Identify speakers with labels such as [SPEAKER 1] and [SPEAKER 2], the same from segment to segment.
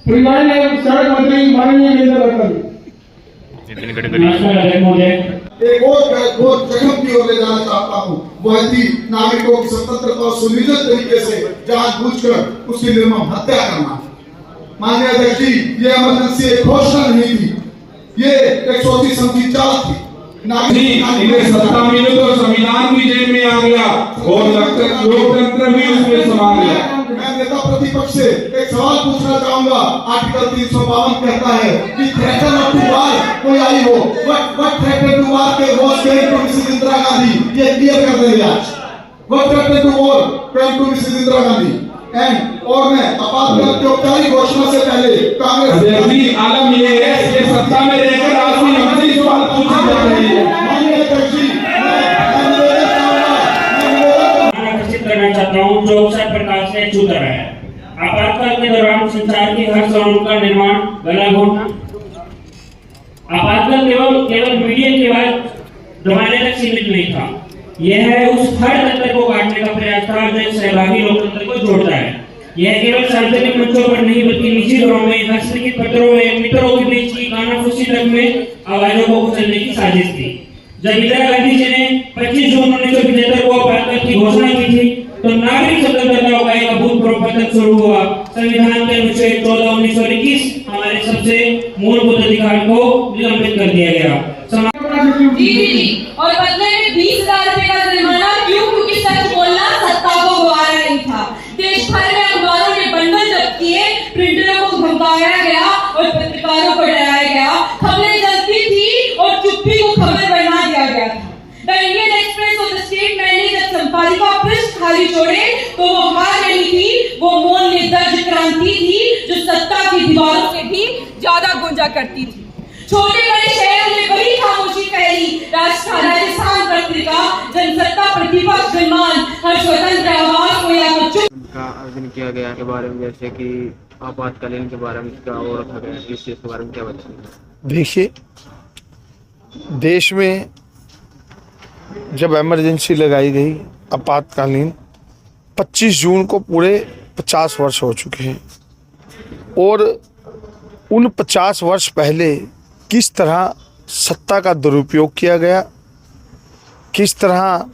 [SPEAKER 1] परिवहन एवं सड़क मंत्री माननीय नितिन गडकरी
[SPEAKER 2] एक और जगह की ओर ले जाना चाहता हूँ। वह थी नागरिकों की स्वतंत्रता और सुनियोजित तरीके से जानबूझकर उसकी निर्मम हत्या करना। माननीय अध्यक्ष जी, ये इमरजेंसी एक घोषणा नहीं थी, ये एक सोची समझी चाल थी।
[SPEAKER 3] इन्हें सत्ता मिले तो संविधान भी जेब में आ गया और लोकतंत्र भी उसमें समा गया।
[SPEAKER 2] मैं नेता प्रतिपक्ष से एक सवाल पूछना चाहूंगा। आर्टिकल 352 कहता है कि थ्रेटन ऑफ टू वार कोई आई हो, व्हाट थ्रेटन टू वार के was came to Mrs Indira Gandhi, ये क्लियर कर देंगे आज। What threaten to war came to Mrs Indira Gandhi and और मैं आपातकाल की औपचारिक घोषणा से पहले कांग्रेस
[SPEAKER 3] आलम ये है कि सत्ता में रहकर आज भी हमसे सवाल पूछे जा रहे हैं।
[SPEAKER 4] करना चाहता हूँ जो अवसर प्रकाश से छू रहा है। आपातकाल के दौरान संचार की हर साउंड का निर्माण गला घोटना। आपातकाल केवल मीडिया के बाद जमाने तक सीमित नहीं था, यह उस हर तंत्र को काटने का प्रयास था जो सहभागी लोकतंत्र को जोड़ता है। यह केवल सार्वजनिक मंचों पर नहीं बल्कि निजी घरों में, हस्तलिखित पत्रों में, मित्रों के बीच की कानाफूसी तक में आवाजों को कुचलने की साजिश थी। जब इंदिरा गांधी जी ने 25 जून 1975 को आपातकाल की घोषणा की थी तो नागरिक स्वतंत्रता का एक अभूतपूर्व पतन शुरू हुआ। संविधान के अनुच्छेद 14, 19 और 21 हमारे सबसे मूलभूत अधिकार को निलंबित कर दिया गया।
[SPEAKER 5] जी और बदले में 20,000 रुपए का जुर्माना क्यों? क्योंकि सच बोलना सत्ता को गवारा नहीं था। देश भर में अखबारों ने बंडल जब्त किए, प्रिंटरों को धमकाया गया और पत्रकारों को डराया गया। खबरें जलती थी और चुप्पी को खबर बना दिया गया था। द इंडियन एक्सप्रेस और द स्टेटमैन ने जब संपादिका पृष्ठ खाली छोड़े तो वो हार नहीं थी, वो मौन निर्दर्ज क्रांति थी जो सत्ता की दीवारों से भी ज्यादा गूंजा करती थी। छोटे बड़े शहरों में बड़ी खामोशी फैली। राजस्थान पत्रिका, जनसत्ता, प्रतिपक्ष, गणमान, हर स्वतंत्र आवाज को या तो चुप
[SPEAKER 6] का आयोजन किया गया के बारे में, जैसे कि आपातकालीन के बारे में क्या और रखा गया, इस चीज के बारे में क्या बताएंगे?
[SPEAKER 7] देखिए, देश में जब इमरजेंसी लगाई गई आपातकालीन, 25 जून को पूरे 50 वर्ष हो चुके हैं और उन 50 वर्ष पहले किस तरह सत्ता का दुरुपयोग किया गया, किस तरह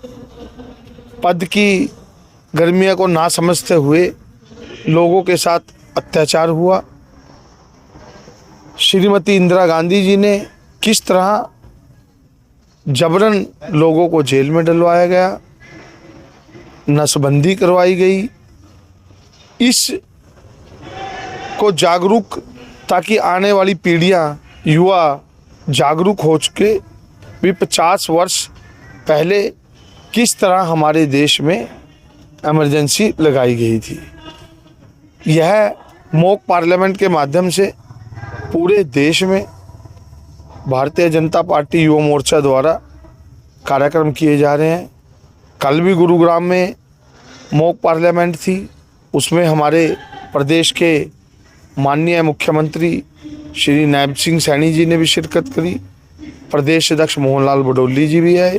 [SPEAKER 7] पद की गर्मियों को ना समझते हुए लोगों के साथ अत्याचार हुआ। श्रीमती इंदिरा गांधी जी ने किस तरह जबरन लोगों को जेल में डलवाया गया, नसबंदी करवाई गई। इस को जागरूक, ताकि आने वाली पीढ़ियां, युवा जागरूक हो चुके भी 50 वर्ष पहले किस तरह हमारे देश में इमरजेंसी लगाई गई थी। यह मॉक पार्लियामेंट के माध्यम से पूरे देश में भारतीय जनता पार्टी युवा मोर्चा द्वारा कार्यक्रम किए जा रहे हैं। कल भी गुरुग्राम में मॉक पार्लियामेंट थी, उसमें हमारे प्रदेश के माननीय मुख्यमंत्री श्री नायब सिंह सैनी जी ने भी शिरकत करी। प्रदेश अध्यक्ष मोहनलाल बडोली जी भी आए,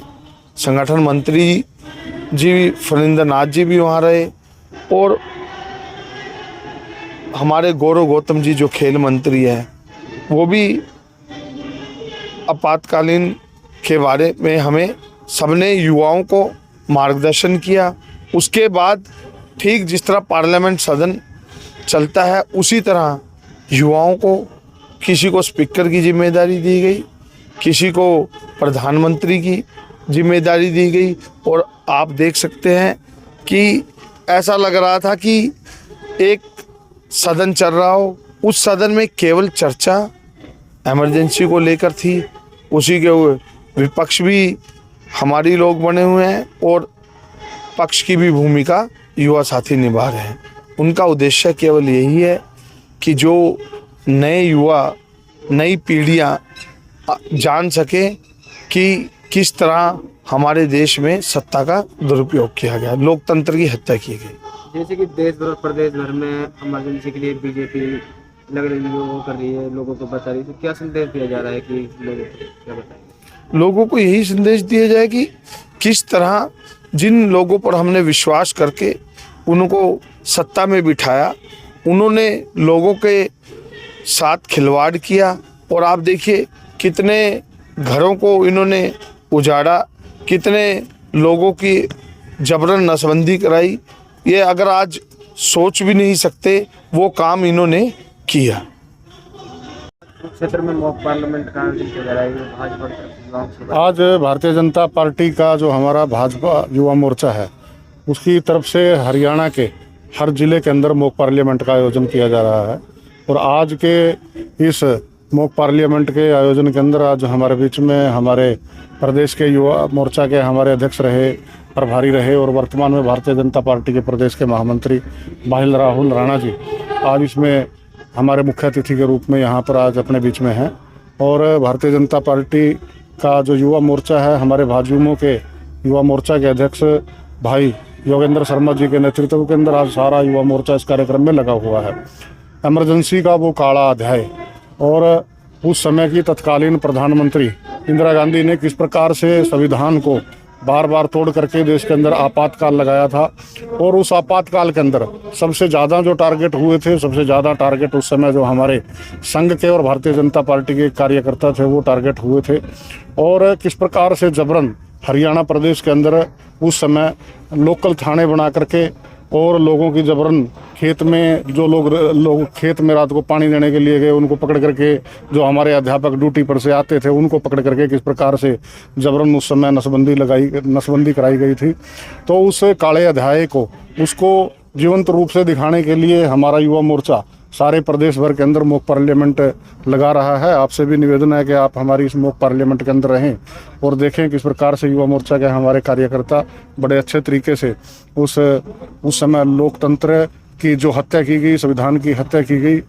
[SPEAKER 7] संगठन मंत्री जी फरिंदर नाथ जी भी वहाँ रहे और हमारे गौरव गौतम जी जो खेल मंत्री हैं वो भी आपातकालीन के बारे में हमें सबने युवाओं को मार्गदर्शन किया। उसके बाद ठीक जिस तरह पार्लियामेंट सदन चलता है उसी तरह युवाओं को, किसी को स्पीकर की जिम्मेदारी दी गई, किसी को प्रधानमंत्री की जिम्मेदारी दी गई। और आप देख सकते हैं कि ऐसा लग रहा था कि एक सदन चल रहा हो, उस सदन में केवल चर्चा इमरजेंसी को लेकर थी। उसी के विपक्ष भी हमारी लोग बने हुए हैं और पक्ष की भी भूमिका युवा साथी निभा रहे हैं। उनका उद्देश्य केवल यही है कि जो नए युवा, नई पीढ़ियां जान सकें कि किस तरह हमारे देश में सत्ता का दुरुपयोग किया गया, लोकतंत्र की हत्या की गई।
[SPEAKER 6] जैसे कि देश भर और प्रदेश भर में इमरजेंसी के लिए बीजेपी लग रही है, वो कर रही है, लोगों को बता रही है, तो क्या संदेश दिया जा रहा है कि लोगों को क्या बताएं?
[SPEAKER 7] लोगों को यही संदेश दिया जाए कि किस तरह जिन लोगों पर हमने विश्वास करके उनको सत्ता में बिठाया, उन्होंने लोगों के साथ खिलवाड़ किया। और आप देखिए कितने घरों को इन्होंने उजाड़ा, कितने लोगों की जबरन नसबंदी कराई। ये अगर आज सोच भी नहीं सकते वो काम इन्होंने किया।
[SPEAKER 6] क्षेत्र में मॉक पार्लियामेंट का आयोजन किया जा रहा है, भाजपा की तरफ से।
[SPEAKER 8] आज भारतीय जनता पार्टी का जो हमारा भाजपा युवा मोर्चा है उसकी तरफ से हरियाणा के हर जिले के अंदर मॉक पार्लियामेंट का आयोजन किया जा रहा है। और आज के इस मॉक पार्लियामेंट के आयोजन के अंदर आज हमारे बीच में हमारे प्रदेश के युवा मोर्चा के हमारे अध्यक्ष रहे, प्रभारी रहे और वर्तमान में भारतीय जनता पार्टी के प्रदेश के महामंत्री भाई राहुल राणा जी आज इसमें हमारे मुख्य अतिथि के रूप में यहाँ पर आज अपने बीच में हैं। और भारतीय जनता पार्टी का जो युवा मोर्चा है, हमारे भाजयुमो के युवा मोर्चा के अध्यक्ष भाई योगेंद्र शर्मा जी के नेतृत्व के अंदर आज सारा युवा मोर्चा इस कार्यक्रम में लगा हुआ है। इमरजेंसी का वो काला अध्याय और उस समय की तत्कालीन प्रधानमंत्री इंदिरा गांधी ने किस प्रकार से संविधान को बार बार तोड़ करके देश के अंदर आपातकाल लगाया था। और उस आपातकाल के अंदर सबसे ज़्यादा जो टारगेट हुए थे, सबसे ज़्यादा टारगेट उस समय जो हमारे संघ के और भारतीय जनता पार्टी के कार्यकर्ता थे वो टारगेट हुए थे। और किस प्रकार से जबरन हरियाणा प्रदेश के अंदर उस समय लोकल थाने बना करके और लोगों की जबरन खेत में जो लोग खेत में रात को पानी देने के लिए गए उनको पकड़ करके, जो हमारे अध्यापक ड्यूटी पर से आते थे उनको पकड़ करके किस प्रकार से जबरन उस समय नसबंदी कराई गई थी। तो उस काले अध्याय को उसको जीवंत रूप से दिखाने के लिए हमारा युवा मोर्चा सारे प्रदेश भर के अंदर मॉक पार्लियामेंट लगा रहा है। आपसे भी निवेदन है कि आप हमारी इस मॉक पार्लियामेंट के अंदर रहें और देखें किस प्रकार से युवा मोर्चा के हमारे कार्यकर्ता बड़े अच्छे तरीके से उस समय लोकतंत्र की जो हत्या की गई, संविधान की हत्या की गई,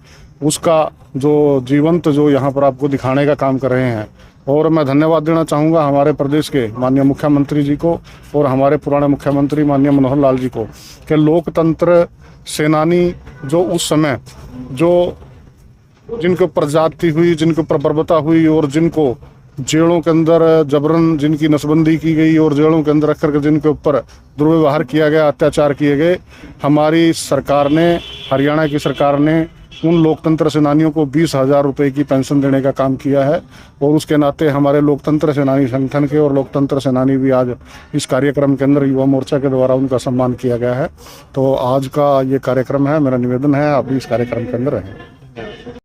[SPEAKER 8] उसका जो जीवंत जो यहाँ पर आपको दिखाने का काम कर रहे हैं। और मैं धन्यवाद देना चाहूँगा हमारे प्रदेश के माननीय मुख्यमंत्री जी को और हमारे पुराने मुख्यमंत्री माननीय मनोहर लाल जी को कि लोकतंत्र सेनानी जो उस समय जो जिनके ऊपर जाति हुई, जिनके ऊपर बर्बरता हुई और जिनको जेलों के अंदर जबरन जिनकी नसबंदी की गई और जेलों के अंदर रख कर जिनके ऊपर दुर्व्यवहार किया गया, अत्याचार किए गए, हमारी सरकार ने, हरियाणा की सरकार ने उन लोकतंत्र सेनानियों को 20,000 रुपये की पेंशन देने का काम किया है। और उसके नाते हमारे लोकतंत्र सेनानी संगठन के और लोकतंत्र सेनानी भी आज इस कार्यक्रम के अंदर युवा मोर्चा के द्वारा उनका सम्मान किया गया है। तो आज का ये कार्यक्रम है, मेरा निवेदन है आप भी इस कार्यक्रम के अंदर रहें।